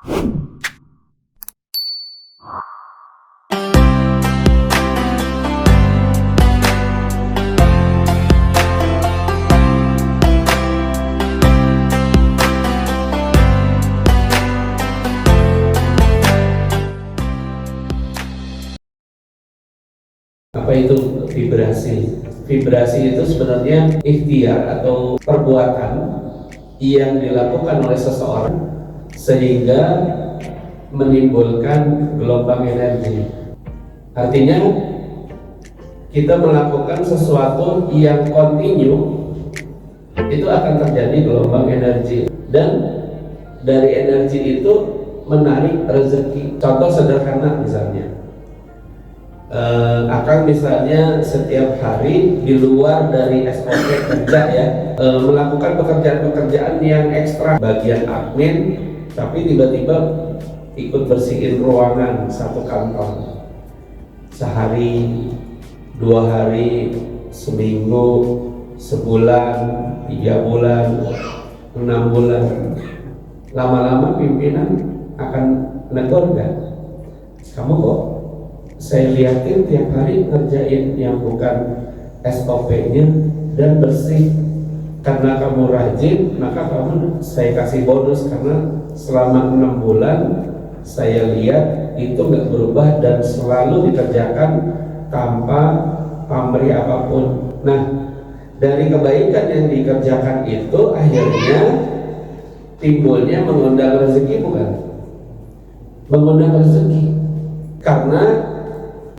Apa itu vibrasi? Vibrasi itu sebenarnya ikhtiar atau perbuatan yang dilakukan oleh seseorang sehingga menimbulkan gelombang energi. Artinya kita melakukan sesuatu yang kontinu, itu akan terjadi gelombang energi, dan dari energi itu menarik rezeki. Contoh sederhana misalnya, akan misalnya setiap hari di luar dari SOP kerja ya, melakukan pekerjaan-pekerjaan yang ekstra, bagian admin, tapi tiba-tiba ikut bersihin ruangan satu kantor sehari, 2 hari, seminggu, sebulan, 3 bulan, 6 bulan. Lama-lama pimpinan akan negur nggak? Kamu kok saya lihatin tiap hari ngerjain yang bukan SOP-nya dan bersih. Karena kamu rajin, maka kamu saya kasih bonus, karena selama 6 bulan saya lihat itu nggak berubah dan selalu dikerjakan tanpa pamrih apapun. Nah, dari kebaikan yang dikerjakan itu akhirnya timbulnya mengundang rezeki, bukan? Mengundang rezeki. Karena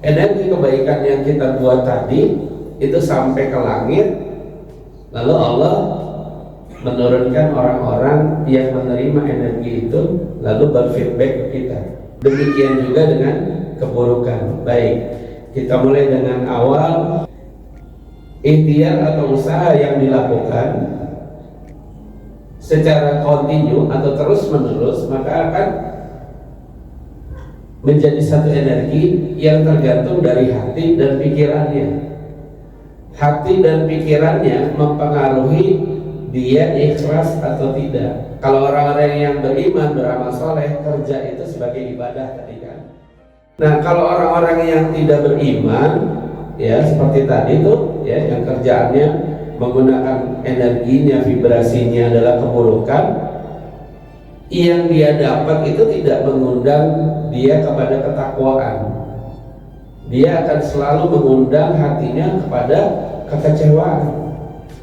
energi kebaikan yang kita buat tadi itu sampai ke langit, lalu Allah menurunkan orang-orang yang menerima energi itu lalu berfeedback ke kita. Demikian juga dengan keburukan. Baik, kita mulai dengan awal ikhtiar atau usaha yang dilakukan secara kontinu atau terus menerus, maka akan menjadi satu energi yang tergantung dari hati dan pikirannya. Hati dan pikirannya mempengaruhi dia ikhlas atau tidak. Kalau orang-orang yang beriman, beramal soleh, kerja itu sebagai ibadah tadi kan. Nah, kalau orang-orang yang tidak beriman, ya seperti tadi tuh, ya yang kerjaannya menggunakan energinya, vibrasinya adalah keburukan, yang dia dapat itu tidak mengundang dia kepada ketakwaan. Dia akan selalu mengundang hatinya kepada kekecewaan.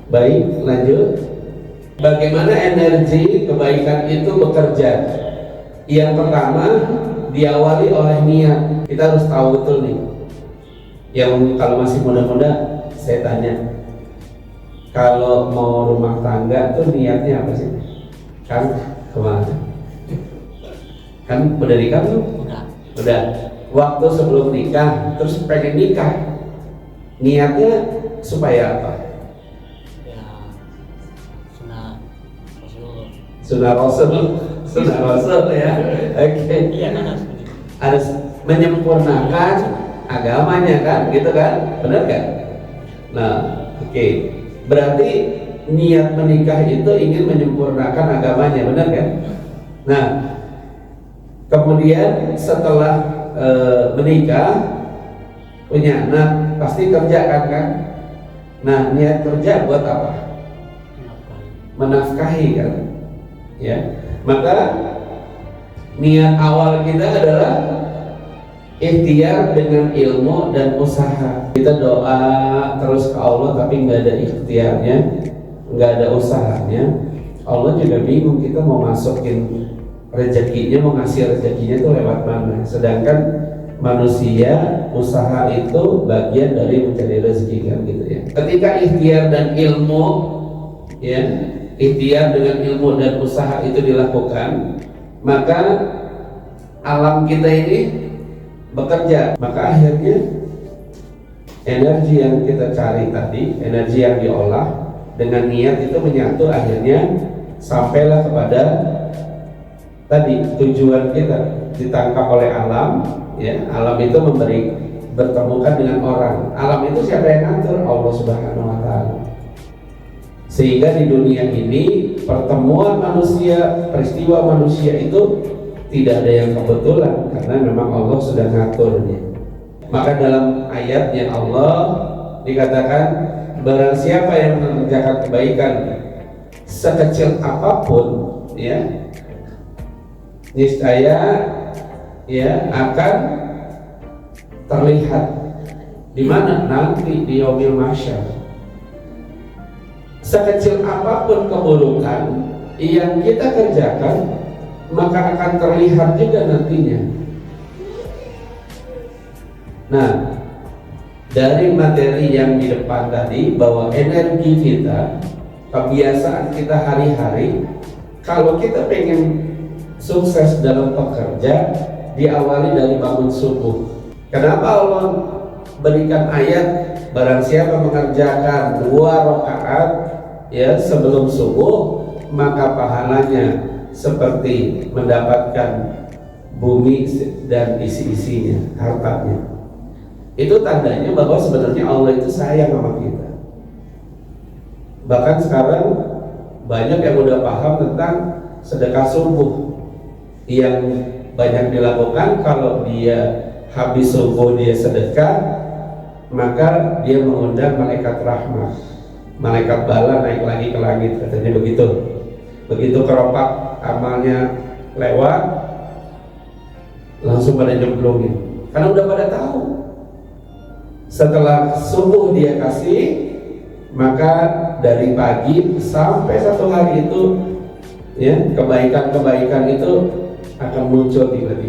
Baik, lanjut. Bagaimana energi kebaikan itu bekerja? Yang pertama, diawali oleh niat. Kita harus tahu betul nih. Yang kalau masih muda-muda, saya tanya, kalau mau rumah tangga tuh niatnya apa sih? Kan kemana? Kan udah nikah belum? Udah. Waktu sebelum nikah, terus pengen nikah, niatnya supaya apa? Sunnah Rasul ya. Oke. Harus menyempurnakan agamanya kan, gitu kan? Benar kan? Nah, oke. Berarti niat menikah itu ingin menyempurnakan agamanya, benar kan? Nah, kemudian setelah menikah, punya anak, pasti kerja kan? Nah, niat kerja buat apa? Menafkahi kan? Ya, maka niat awal kita adalah ikhtiar dengan ilmu dan usaha. Kita doa terus ke Allah tapi nggak ada ikhtiarnya, nggak ada usahanya, Allah juga bingung kita mau masukin rezekinya, mau ngasih rezekinya itu lewat mana. Sedangkan manusia usaha itu bagian dari mencari rezeki kan, gitu ya. Ketika ikhtiar dan ilmu, ya, ikhtiar dengan ilmu dan usaha itu dilakukan, maka alam kita ini bekerja, maka akhirnya energi yang kita cari tadi, energi yang diolah dengan niat itu menyatu, akhirnya sampailah kepada tadi tujuan kita, ditangkap oleh alam, ya. Alam itu bertemukan dengan orang. Alam itu siapa yang ngatur? Allah Subhanahu wa Ta'ala. Sehingga di dunia ini pertemuan manusia, peristiwa manusia itu tidak ada yang kebetulan karena memang Allah sudah ngaturnya. Maka dalam ayatnya Allah dikatakan, barang siapa yang mengerjakan kebaikan sekecil apapun, ya, niscaya ya akan terlihat di mana nanti di yaumil mahsyar. Sekecil apapun keburukan yang kita kerjakan, maka akan terlihat juga nantinya. Nah, dari materi yang di depan tadi, bahwa energi kita, kebiasaan kita hari-hari, kalau kita pengen sukses dalam bekerja, diawali dari bangun subuh. Kenapa Allah berikan ayat, barang siapa mengerjakan 2 rakaat ya sebelum subuh, maka pahalanya seperti mendapatkan bumi dan isi-isinya, hartanya. Itu tandanya bahwa sebenarnya Allah itu sayang sama kita. Bahkan sekarang banyak yang udah paham tentang sedekah subuh, yang banyak dilakukan. Kalau dia habis subuh dia sedekah, maka dia mengundang malaikat rahmat, malaikat bala naik lagi ke langit, katanya begitu. Begitu keropak amalnya lewat, langsung pada nyemplungin, karena udah pada tahu. Setelah subuh dia kasih, maka dari pagi sampai 1 hari itu, ya, kebaikan-kebaikan itu akan muncul tiba-tiba.